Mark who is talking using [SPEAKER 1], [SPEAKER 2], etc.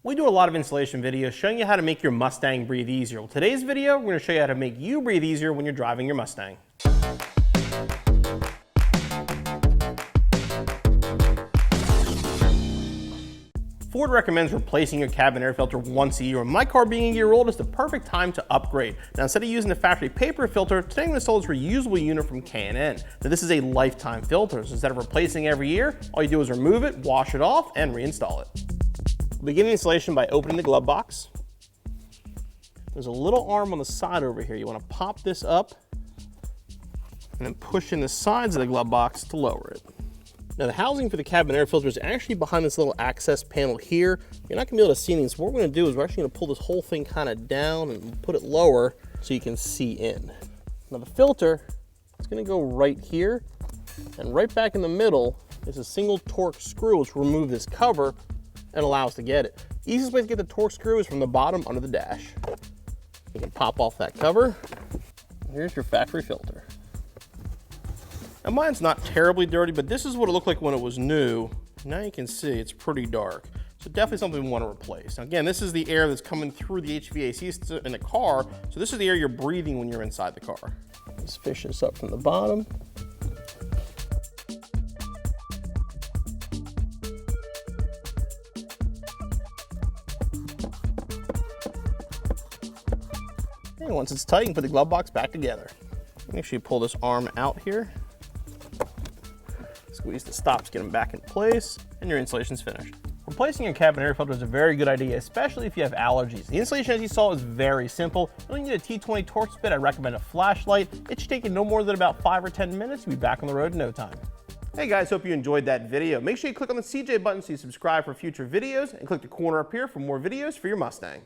[SPEAKER 1] We do a lot of installation videos showing you how to make your Mustang breathe easier. Well, today's video, we're going to show you how to make you breathe easier when you're driving your Mustang. Ford recommends replacing your cabin air filter once a year, and my car being a year old is the perfect time to upgrade. Now, instead of using the factory paper filter, today I'm going to install this reusable unit from K&N. Now, this is a lifetime filter, so instead of replacing every year, all you do is remove it, wash it off, and reinstall it. We'll begin the installation by opening the glove box. There's a little arm on the side over here. You want to pop this up and then push in the sides of the glove box to lower it. Now, the housing for the cabin air filter is actually behind this little access panel here. You're not going to be able to see anything, so what we're going to do is we're actually going to pull this whole thing kind of down and put it lower so you can see in. Now, the filter is going to go right here, and right back in the middle is a single torque screw which will remove this cover and allow us to get it. The easiest way to get the torque screw is from the bottom under the dash. You can pop off that cover. Here's your factory filter. Now, mine's not terribly dirty, but this is what it looked like when it was new. Now you can see it's pretty dark. So definitely something we want to replace. Now again, this is the air that's coming through the HVAC in the car. So this is the air you're breathing when you're inside the car. Let's fish this up from the bottom. And once it's tight, you can put the glove box back together. Make sure you pull this arm out here. Squeeze the stops, get them back in place, and your installation's finished. Replacing your cabin air filter is a very good idea, especially if you have allergies. The installation, as you saw, is very simple. You only need a T20 Torx bit. I recommend a flashlight. It should take you no more than about 5 or 10 minutes. You'll be back on the road in no time. Hey guys, hope you enjoyed that video. Make sure you click on the CJ button so you subscribe for future videos, and click the corner up here for more videos for your Mustang.